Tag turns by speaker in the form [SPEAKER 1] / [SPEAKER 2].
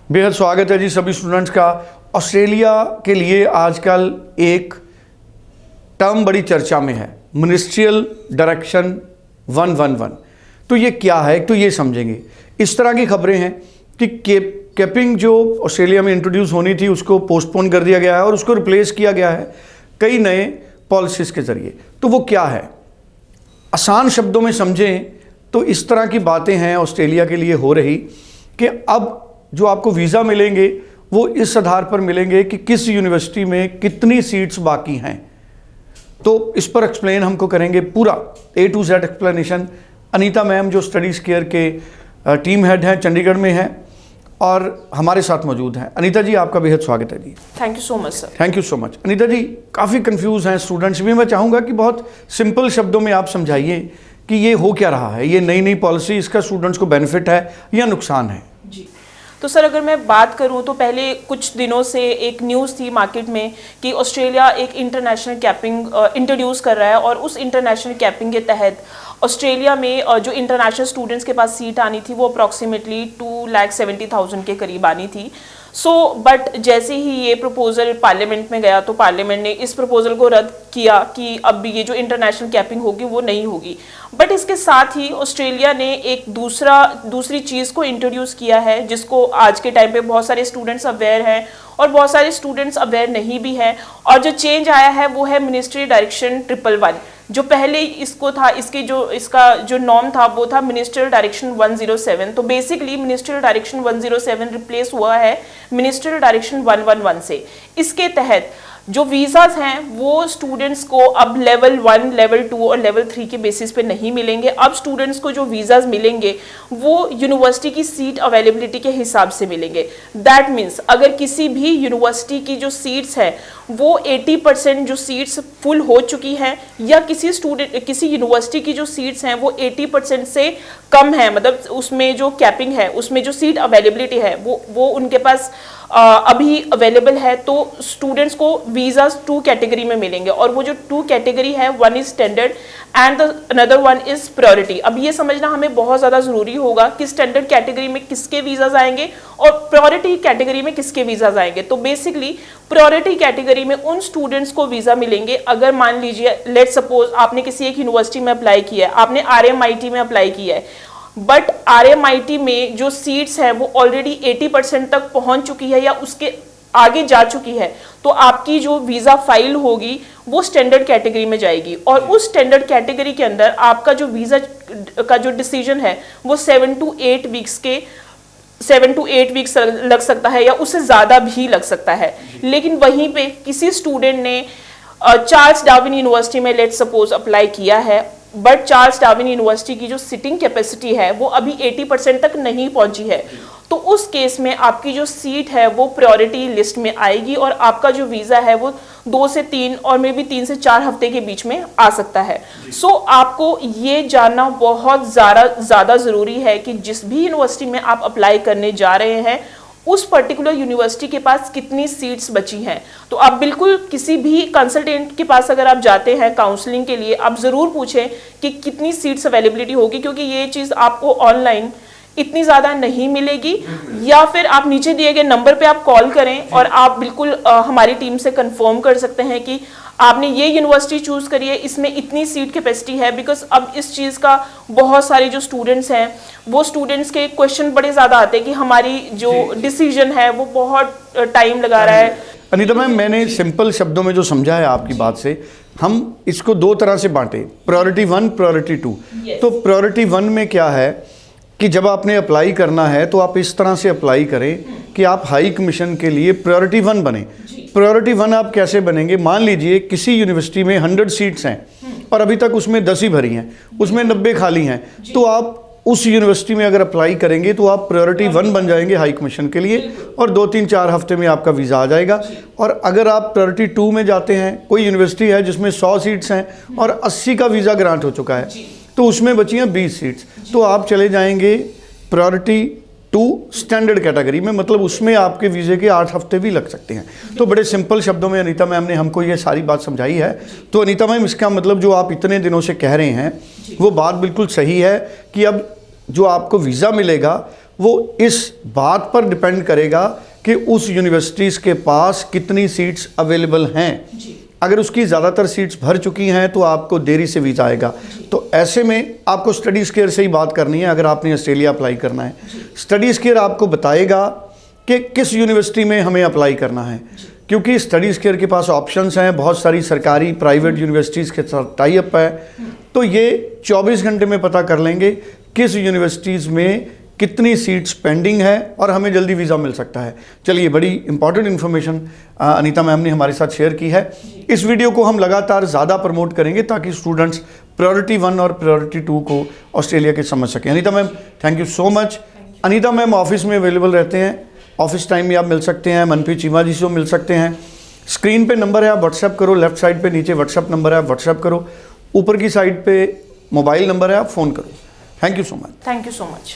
[SPEAKER 1] बेहद स्वागत है जी सभी स्टूडेंट्स का। ऑस्ट्रेलिया के लिए आजकल एक टर्म बड़ी चर्चा में है, मिनिस्ट्रियल डायरेक्शन 111। तो ये क्या है, तो ये समझेंगे। इस तरह की खबरें हैं कि कैपिंग जो ऑस्ट्रेलिया में इंट्रोड्यूस होनी थी उसको पोस्टपोन कर दिया गया है और उसको रिप्लेस किया गया है कई नए पॉलिसीज़ के ज़रिए। तो वो क्या है, आसान शब्दों में समझें तो इस तरह की बातें हैं ऑस्ट्रेलिया के लिए हो रही कि अब जो आपको वीज़ा मिलेंगे वो इस आधार पर मिलेंगे कि किस यूनिवर्सिटी में कितनी सीट्स बाकी हैं। तो इस पर एक्सप्लेन हमको करेंगे पूरा A to Z explanation. Anita ma'am जो स्टडीज़ केयर के टीम हेड हैं, चंडीगढ़ में हैं और हमारे साथ मौजूद हैं। अनीता जी, आपका बेहद स्वागत है जी।
[SPEAKER 2] Thank you so much sir.
[SPEAKER 1] Thank you so much. Anita ji, काफ़ी कंफ्यूज हैं स्टूडेंट्स भी। मैं चाहूँगा कि बहुत सिंपल शब्दों में आप समझाइए कि ये हो क्या रहा है, ये नई नई पॉलिसी, इसका स्टूडेंट्स को बेनिफिट है या नुकसान है।
[SPEAKER 2] जी, तो सर अगर मैं बात करूं तो पहले कुछ दिनों से एक न्यूज़ थी मार्केट में कि ऑस्ट्रेलिया एक इंटरनेशनल कैपिंग इंट्रोड्यूस कर रहा है और उस इंटरनेशनल कैपिंग के तहत ऑस्ट्रेलिया में जो इंटरनेशनल स्टूडेंट्स के पास सीट आनी थी वो अप्रॉक्सीमेटली 2,70,000 के करीब आनी थी। बट जैसे ही ये प्रपोजल पार्लियामेंट में गया तो पार्लियामेंट ने इस प्रपोजल को रद्द किया कि अब ये जो इंटरनेशनल कैपिंग होगी वो नहीं होगी। बट इसके साथ ही ऑस्ट्रेलिया ने एक दूसरी चीज़ को इंट्रोड्यूस किया है जिसको आज के टाइम पे बहुत सारे स्टूडेंट्स अवेयर हैं और बहुत सारे स्टूडेंट्स अवेयर नहीं भी हैं। और जो चेंज आया है वो है मिनिस्ट्री डायरेक्शन 111। जो पहले इसको था, इसका जो नॉर्म था वो था मिनिस्ट्रियल डायरेक्शन 107। तो बेसिकली मिनिस्ट्रियल डायरेक्शन 107 रिप्लेस हुआ है मिनिस्ट्रियल डायरेक्शन 111 से। इसके तहत जो वीज़ाज हैं वो स्टूडेंट्स को अब लेवल 1, लेवल 2 और लेवल 3 के बेसिस पे नहीं मिलेंगे। अब स्टूडेंट्स को जो वीज़ाज मिलेंगे वो यूनिवर्सिटी की सीट अवेलेबिलिटी के हिसाब से मिलेंगे। दैट मीन्स अगर किसी भी यूनिवर्सिटी की जो सीट्स हैं वो 80% जो सीट्स फुल हो चुकी हैं या किसी यूनिवर्सिटी की जो सीट्स हैं वो 80% से कम है, मतलब उसमें जो कैपिंग है, उसमें जो सीट अवेलेबिलिटी है वो उनके पास अभी अवेलेबल है, तो स्टूडेंट्स को वीज़ाज 2 कैटेगरी में मिलेंगे। और वो जो 2 कैटेगरी है, one is standard and another one is priority. अब ये समझना हमें बहुत ज़्यादा ज़रूरी होगा कि स्टैंडर्ड कैटेगरी में किसके वीज़ाज आएंगे और प्रायोरिटी कैटेगरी में किसके वीज़ाज आएंगे। तो बेसिकली प्रायोरिटी कैटेगरी में उन स्टूडेंट्स को वीज़ा मिलेंगे अगर मान लीजिए लेट सपोज आपने किसी एक यूनिवर्सिटी में अप्लाई किया है, आपने RMIT में अप्लाई किया है, बट RMIT में जो सीट्स हैं वो ऑलरेडी 80% तक पहुंच चुकी है या उसके आगे जा चुकी है, तो आपकी जो वीज़ा फाइल होगी वो स्टैंडर्ड कैटेगरी में जाएगी और उस स्टैंडर्ड कैटेगरी के अंदर आपका जो वीज़ा का जो डिसीजन है वो 7 to 8 वीक्स लग सकता है या उससे ज़्यादा भी लग सकता है। लेकिन वहीं पे किसी स्टूडेंट ने चार्ल्स डार्विन यूनिवर्सिटी में लेट सपोज अप्लाई किया है, बट चार्ल्स डार्विन यूनिवर्सिटी की जो सिटिंग कैपेसिटी है वो अभी 80% तक नहीं पहुंची है, तो उस केस में आपकी जो सीट है वो प्रायोरिटी लिस्ट में आएगी और आपका जो वीज़ा है वो 2 से 3 और मे बी 3 से 4 हफ्ते के बीच में आ सकता है। आपको ये जानना बहुत ज़्यादा ज़रूरी है कि जिस भी यूनिवर्सिटी में आप अप्लाई करने जा रहे हैं उस पर्टिकुलर यूनिवर्सिटी के पास कितनी सीट्स बची हैं। तो आप बिल्कुल किसी भी कंसल्टेंट के पास अगर आप जाते हैं काउंसलिंग के लिए, आप ज़रूर पूछें कि कितनी सीट्स अवेलेबिलिटी होगी, क्योंकि ये चीज़ आपको ऑनलाइन इतनी ज़्यादा नहीं मिलेगी। या फिर आप नीचे दिए गए नंबर पे आप कॉल करें और आप बिल्कुल हमारी टीम से कंफर्म कर सकते हैं कि आपने ये यूनिवर्सिटी चूज़ करी है, इसमें इतनी सीट कैपेसिटी है। बिकॉज अब इस चीज़ का बहुत सारे जो स्टूडेंट्स हैं वो स्टूडेंट्स के क्वेश्चन बड़े ज़्यादा आते हैं कि हमारी जो डिसीजन है वो बहुत टाइम लगा रहा है।
[SPEAKER 1] अनीता मैम, मैंने सिंपल शब्दों में जो समझा है आपकी बात से, हम इसको 2 तरह से बांटे, प्रायोरिटी 1, प्रायोरिटी 2। तो प्रायोरिटी 1 में क्या है कि जब आपने अप्लाई करना है तो आप इस तरह से अप्लाई करें कि आप हाई कमीशन के लिए प्रायोरिटी 1 बने। प्रायोरिटी 1 आप कैसे बनेंगे, मान लीजिए किसी यूनिवर्सिटी में 100 सीट्स हैं और अभी तक उसमें 10 ही भरी हैं, उसमें 90 खाली हैं, तो आप उस यूनिवर्सिटी में अगर अप्लाई करेंगे तो आप प्रायोरिटी 1 बन जाएंगे हाई कमीशन के लिए और 2-3-4 हफ्ते में आपका वीज़ा आ जाएगा। और अगर आप प्रायोरिटी 2 में जाते हैं, कोई यूनिवर्सिटी है जिसमें 100 सीट्स हैं और 80 का वीज़ा ग्रांट हो चुका है, तो उसमें बची हैं 20 सीट्स, तो आप चले जाएंगे प्रायोरिटी 2 स्टैंडर्ड कैटेगरी में, मतलब उसमें आपके वीज़े के 8 हफ्ते भी लग सकते हैं। तो बड़े सिंपल शब्दों में अनीता मैम ने हमको ये सारी बात समझाई है। तो अनीता मैम, इसका मतलब जो आप इतने दिनों से कह रहे हैं वो बात बिल्कुल सही है कि अब जो आपको वीज़ा मिलेगा वो इस बात पर डिपेंड करेगा कि उस यूनिवर्सिटीज़ के पास कितनी सीट्स अवेलेबल हैं। अगर उसकी ज़्यादातर सीट्स भर चुकी हैं तो आपको देरी से वीज़ा आएगा। तो ऐसे में आपको स्टडी स्केयर से ही बात करनी है अगर आपने ऑस्ट्रेलिया अप्लाई करना है। स्टडी स्केयर आपको बताएगा कि किस यूनिवर्सिटी में हमें अप्लाई करना है, क्योंकि स्टडी स्केयर के पास ऑप्शंस हैं, बहुत सारी सरकारी प्राइवेट यूनिवर्सिटीज़ के साथ टाई अप है। तो ये 24 घंटे में पता कर लेंगे किस यूनिवर्सिटीज़ में कितनी सीट्स पेंडिंग है और हमें जल्दी वीज़ा मिल सकता है। चलिए, बड़ी इंपॉर्टेंट इन्फॉर्मेशन अनीता मैम ने हमारे साथ शेयर की है। इस वीडियो को हम लगातार ज़्यादा प्रमोट करेंगे ताकि स्टूडेंट्स प्रायोरिटी 1 और प्रायोरिटी 2 को ऑस्ट्रेलिया के समझ सकें। Anita ma'am, thank you so much. Anita ma'am office में अवेलेबल रहते हैं, ऑफिस टाइम में आप मिल सकते हैं, मनप्रीत चीमा जी से मिल सकते हैं। स्क्रीन पे नंबर है, आप व्हाट्सएप करो, लेफ्ट साइड पे नीचे व्हाट्सएप नंबर है, आप व्हाट्सएप करो, ऊपर की साइड पे मोबाइल नंबर है, आप फ़ोन करो। Thank you so much.
[SPEAKER 2] Thank you so much.